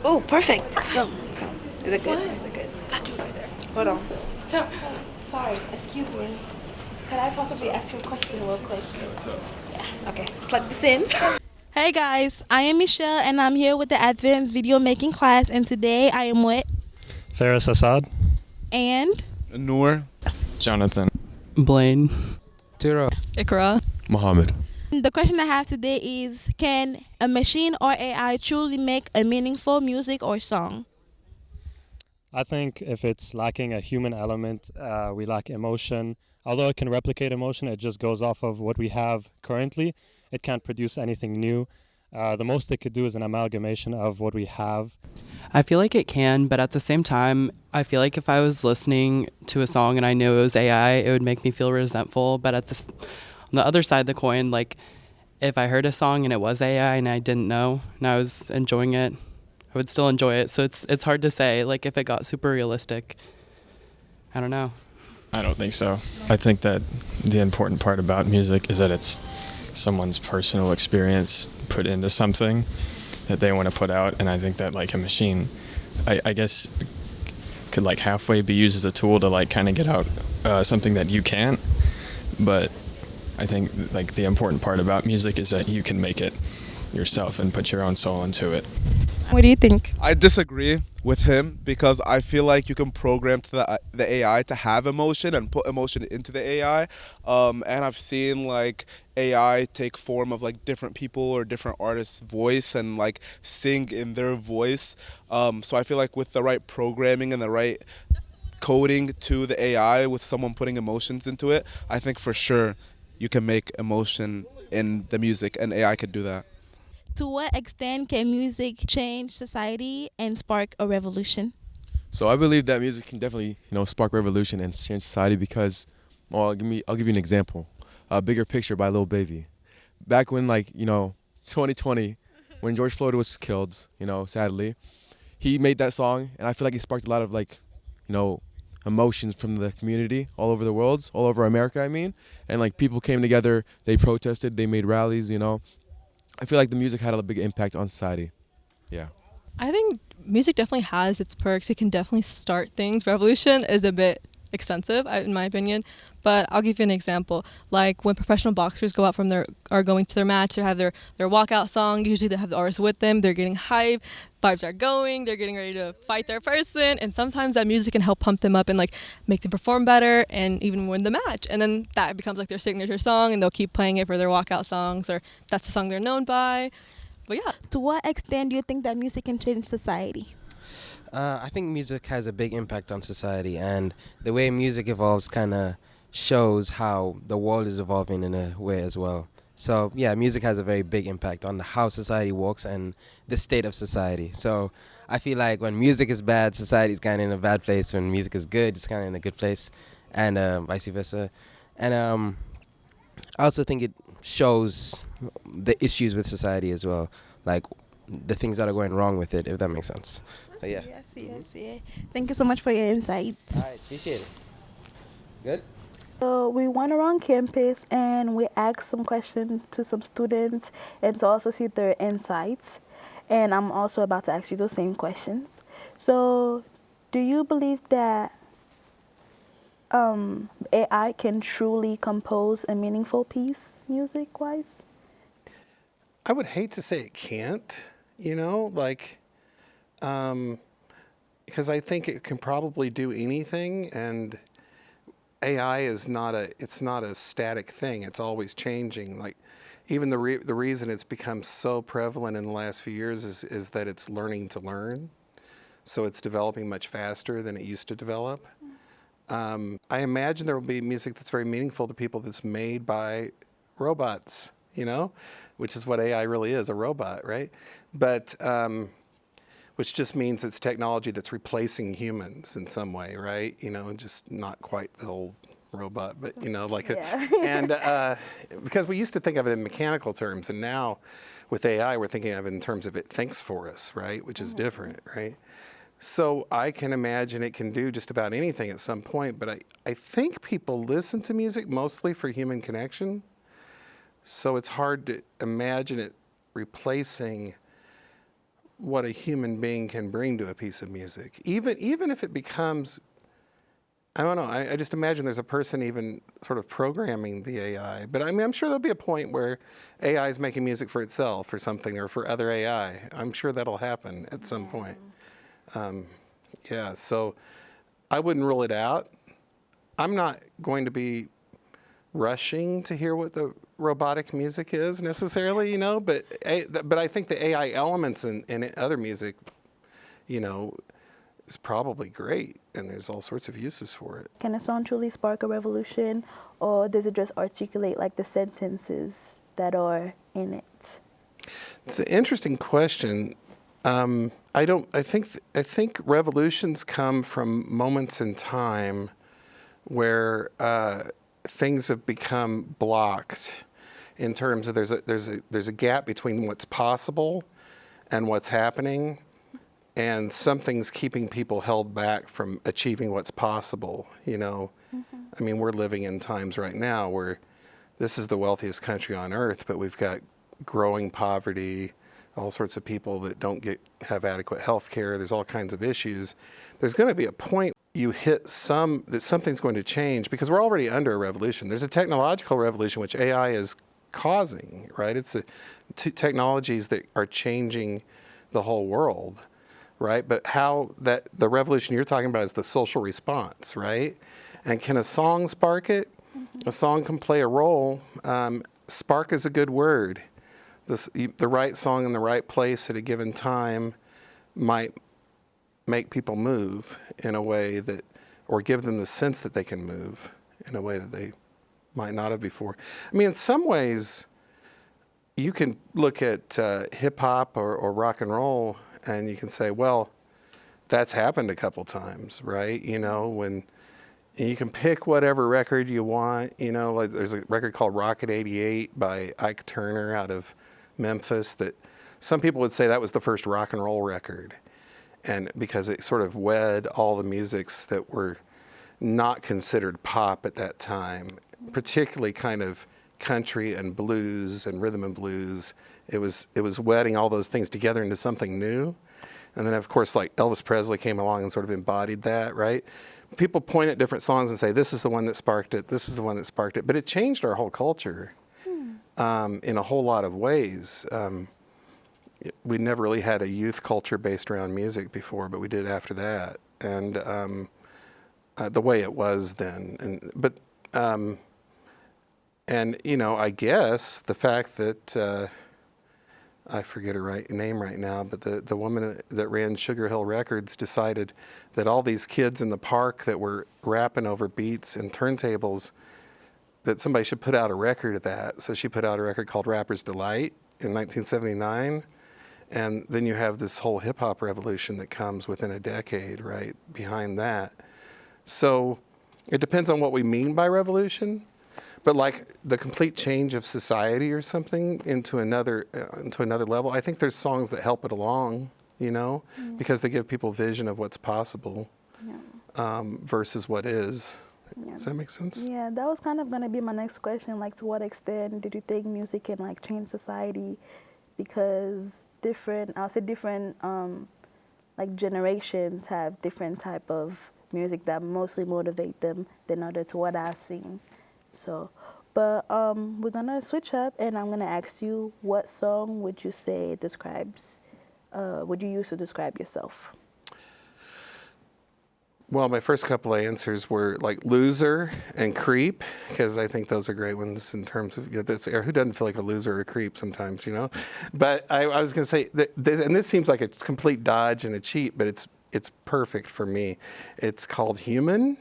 Oh, perfect. Film. Is it good? Is it good? Hold on. So, sorry, excuse me. Could I possibly ask you a question real quick? Yeah. Okay. Plug this in. Hey guys, I am Michelle and I'm here with the Advanced Video Making class, and today I am with Faris Assad. and Noor. Jonathan. Blaine. Tira. Ikra. Muhammad. the question I have today is, can a machine or AI truly make a meaningful music or song? I think if it's lacking a human element, we lack emotion. Although it can replicate emotion, it just goes off of what we have currently. It can't produce anything new. The most it could do is an amalgamation of what we have. I feel like it can, but at the same time, I feel like if I was listening to a song and I knew it was AI, it would make me feel resentful. But on the other side of the coin, like if I heard a song and it was AI and I didn't know and I was enjoying it, I would still enjoy it. So it's hard to say. Like if it got super realistic, I don't know. I don't think so. I think that the important part about music is that it's someone's personal experience put into something that they want to put out, and I think that like a machine, I guess, could like halfway be used as a tool to like kind of get out something that you can't. But I think like the important part about music is that you can make it yourself and put your own soul into it. What do you think? I disagree with him because I feel like you can program to the AI to have emotion and put emotion into the AI. And I've seen like AI take form of like different people or different artists' voice and like sing in their voice. So I feel like with the right programming and the right coding to the AI with someone putting emotions into it, I think for sure you can make emotion in the music and AI could do that. To what extent can music change society and spark a revolution? So I believe that music can definitely, spark revolution and change society because, well, I'll give you an example. A Bigger Picture by Lil Baby. Back when 2020, when George Floyd was killed, sadly, he made that song, and I feel like it sparked a lot of emotions from the community all over the world, all over America, I mean. And like people came together, they protested, they made rallies, I feel like the music had a big impact on society. Yeah. I think music definitely has its perks. It can definitely start things. Revolution is a bit extensive, in my opinion, but I'll give you an example. Like when professional boxers go out are going to their match, they have their walkout song. Usually they have the artist with them. They're getting hype, vibes are going. They're getting ready to fight their person, and sometimes that music can help pump them up and like make them perform better and even win the match. And then that becomes like their signature song, and they'll keep playing it for their walkout songs, or that's the song they're known by. But yeah. To what extent do you think that music can change society? I think music has a big impact on society, and the way music evolves kind of shows how the world is evolving in a way as well. So yeah, music has a very big impact on how society works and the state of society. So I feel like when music is bad, society is kind of in a bad place. When music is good, it's kind of in a good place, and vice versa. And I also think it shows the issues with society as well, like the things that are going wrong with it, if that makes sense. But yeah. Yes. Thank you so much for your insights. All right, appreciate it. Good? So we went around campus and we asked some questions to some students and to also see their insights. And I'm also about to ask you those same questions. So do you believe that AI can truly compose a meaningful piece music-wise? I would hate to say it can't, because I think it can probably do anything, and AI is not a static thing. It's always changing. Like even the reason it's become so prevalent in the last few years is that it's learning to learn. So it's developing much faster than it used to develop. I imagine there will be music that's very meaningful to people that's made by robots, which is what AI really is, a robot, right? But which just means it's technology that's replacing humans in some way, right? Just not quite the old robot, but and because we used to think of it in mechanical terms, and now with AI, we're thinking of it in terms of it thinks for us, right? Which is different, right? So I can imagine it can do just about anything at some point, but I think people listen to music mostly for human connection. So it's hard to imagine it replacing what a human being can bring to a piece of music. Even if it becomes, I don't know, I just imagine there's a person even sort of programming the AI. But I mean, I'm sure there'll be a point where AI is making music for itself or something, or for other AI. I'm sure that'll happen at some point. Yeah, so I wouldn't rule it out. I'm not going to be rushing to hear what the robotic music is necessarily, you know, but I think the AI elements in other music, you know, is probably great, and there's all sorts of uses for it. Can a song truly spark a revolution, or does it just articulate like the sentences that are in it? It's an interesting question. I think revolutions come from moments in time where things have become blocked in terms of there's a gap between what's possible and what's happening, and something's keeping people held back from achieving what's possible, you know. I mean, we're living in times right now where this is the wealthiest country on earth, but we've got growing poverty, all sorts of people that don't have adequate health care. There's all kinds of issues. There's going to be a point you hit that something's going to change, because we're already under a revolution. There's a technological revolution which AI is causing, right? It's technologies that are changing the whole world, right? But how the revolution you're talking about is the social response, right? And can a song spark it? A song can play a role. Spark is a good word. The right song in the right place at a given time might make people move in a way that, or give them the sense that they can move in a way that they might not have before. I mean, in some ways, you can look at hip hop or rock and roll, and you can say, well, that's happened a couple times, right? You know, when you can pick whatever record you want, you know, like there's a record called Rocket 88 by Ike Turner out of Memphis that some people would say that was the first rock and roll record. And because it sort of wed all the musics that were not considered pop at that time, particularly kind of country and blues and rhythm and blues. It was wedding all those things together into something new. And then, of course, like Elvis Presley came along and sort of embodied that, right? People point at different songs and say, this is the one that sparked it, this is the one that sparked it. But it changed our whole culture in a whole lot of ways. We never really had a youth culture based around music before, but we did after that. And the way it was then. And you know, I guess the fact that, I forget her name right now, but the woman that ran Sugar Hill Records decided that all these kids in the park that were rapping over beats and turntables, that somebody should put out a record of that. So she put out a record called Rapper's Delight in 1979. And then you have this whole hip hop revolution that comes within a decade, right, behind that. So it depends on what we mean by revolution. But like the complete change of society or something into another level, I think there's songs that help it along, you know, because they give people vision of what's possible versus what is. Yeah. Does that make sense? Yeah, that was kind of going to be my next question. Like, to what extent did you think music can like change society? Because different like generations have different type of music that mostly motivate them than other, to what I've seen. So, but we're gonna switch up, and I'm gonna ask you, what song would you say describes, would you use to describe yourself? Well, my first couple of answers were like Loser and Creep, because I think those are great ones in terms of, who doesn't feel like a loser or a creep sometimes, you know? But I was going to say, and this seems like a complete dodge and a cheat, but it's perfect for me. It's called Human,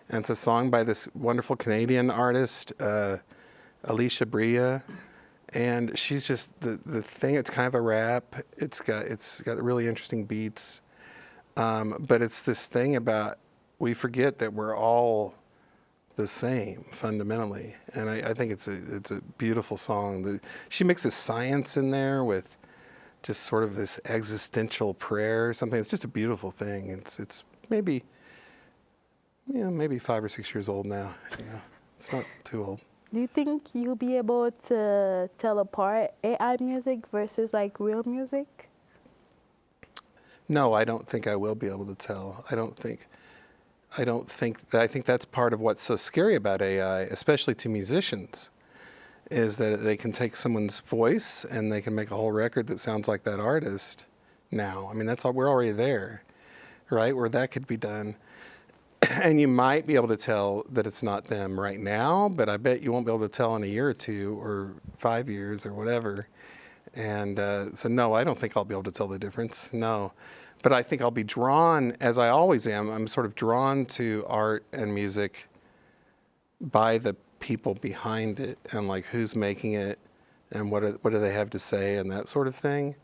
and it's a song by this wonderful Canadian artist, Alicia Bria. And she's just, the thing, it's kind of a rap. It's got really interesting beats. But it's this thing about, we forget that we're all the same fundamentally, and I think it's a beautiful song. She mixes science in there with just sort of this existential prayer or something. It's just a beautiful thing. It's maybe 5 or 6 years old now. You know, it's not too old. Do you think you'll be able to tell apart AI music versus like real music? no, I don't think I will be able to tell. I think that's part of what's so scary about AI, especially to musicians, is that they can take someone's voice and they can make a whole record that sounds like that artist now. I mean, we're already there, right? Where that could be done. And you might be able to tell that it's not them right now, but I bet you won't be able to tell in a year or 2 or 5 years or whatever. And so no, I don't think I'll be able to tell the difference, no. But I think I'll be drawn, as I always am, I'm sort of drawn to art and music by the people behind it and like who's making it and what do they have to say and that sort of thing.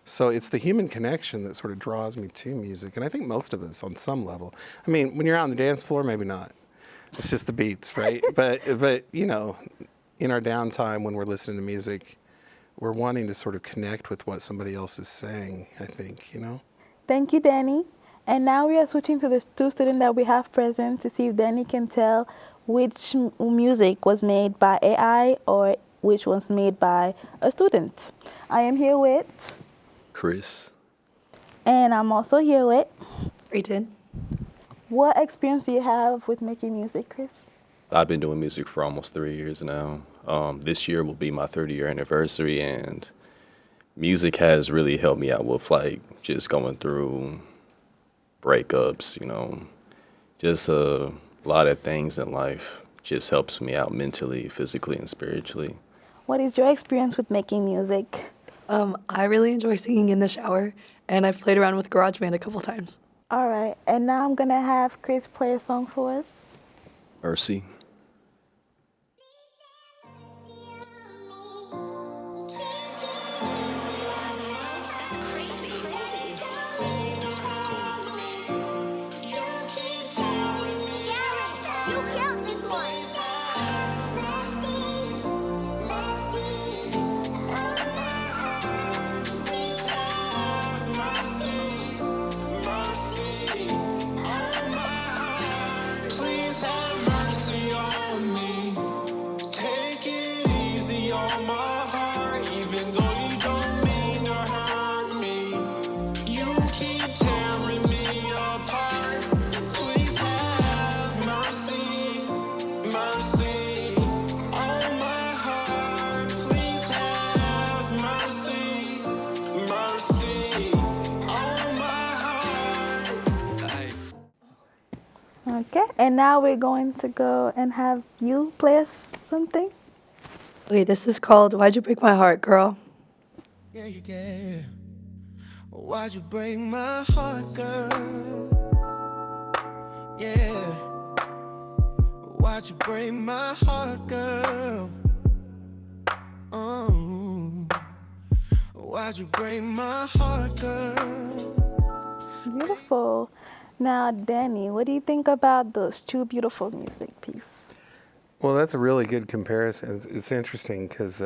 So it's the human connection that sort of draws me to music. And I think most of us on some level. I mean, when you're out on the dance floor, maybe not. It's just the beats, right? but you know, in our downtime when we're listening to music, we're wanting to sort of connect with what somebody else is saying, I think, you know? Thank you, Danny. And now we are switching to the 2 students that we have present to see if Danny can tell which music was made by AI or which was made by a student. I am here with Chris. And I'm also here with Rayton. What experience do you have with making music, Chris? I've been doing music for almost 3 years now. This year will be my 30-year anniversary, and music has really helped me out with like just going through breakups, you know, just a lot of things in life. Just helps me out mentally, physically, and spiritually. What is your experience with making music? I really enjoy singing in the shower, and I've played around with GarageBand a couple times. All right, and now I'm gonna have Chris play a song for us. Mercy. Okay, and now we're going to go and have you play us something. Okay, this is called Why'd You Break My Heart, Girl? Yeah. Why'd you break my heart, girl? Yeah. Why'd you break my heart, girl? Why'd you break my heart, girl? Beautiful. Now, Danny, what do you think about those 2 beautiful music pieces? Well, that's a really good comparison. It's interesting because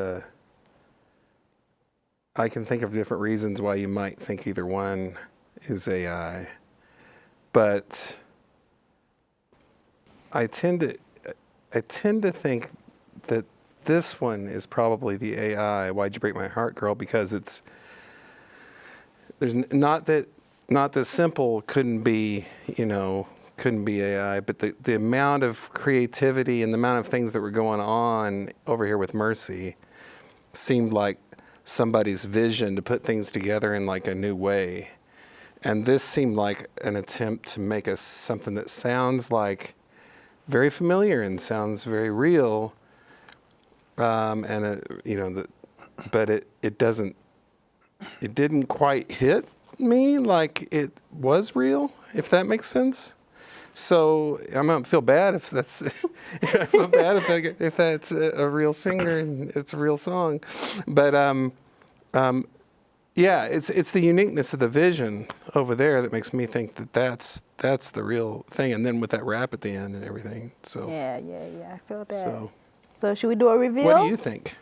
I can think of different reasons why you might think either one is AI. But I tend to think that this one is probably the AI, Why'd You Break My Heart, Girl, because there's not that simple couldn't be AI, but the amount of creativity and the amount of things that were going on over here with Mercy seemed like somebody's vision to put things together in like a new way. And this seemed like an attempt to make us something that sounds like very familiar and sounds very real. But it didn't quite hit me like it was real, if that makes sense. So I don't feel bad if that's I feel bad if that's a real singer and it's a real song, but yeah, it's the uniqueness of the vision over there that makes me think that that's the real thing, and then with that rap at the end and everything. So yeah, I feel that. So should we do a reveal? What do you think?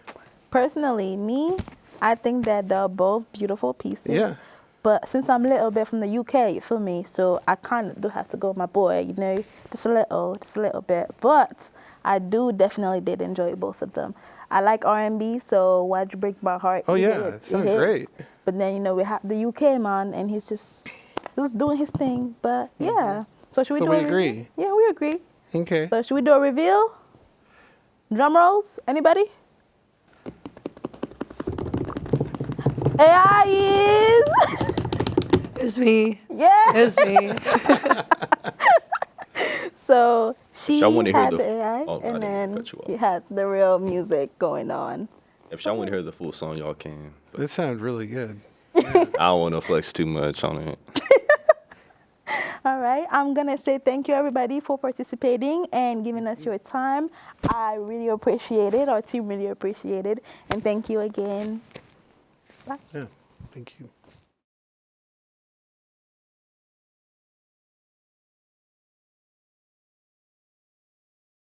Personally, I think that they're both beautiful pieces. Yeah. But since I'm a little bit from the UK, you feel me? So I kind of do have to go with my boy, you know, just a little bit. But I definitely did enjoy both of them. I like R&B, so Why'd You Break My Heart? Oh yeah, it sounds great. But then, we have the UK man, and he's just was doing his thing. But yeah. So should we do we a reveal? agree. Yeah, we agree. Okay. So should we do a reveal? Drum rolls? Anybody? AI is... It's me. Yeah. It's me. So she Y'all wanna hear had the- the AI, Oh, I and didn't then cut you off. he had the real music going on. If y'all want to hear the full song, y'all can. This sounds really good. I don't want to flex too much on it. All right. I'm going to say thank you, everybody, for participating and giving us your time. I really appreciate it. Our team really appreciate it. And thank you again. Bye. Yeah. Thank you.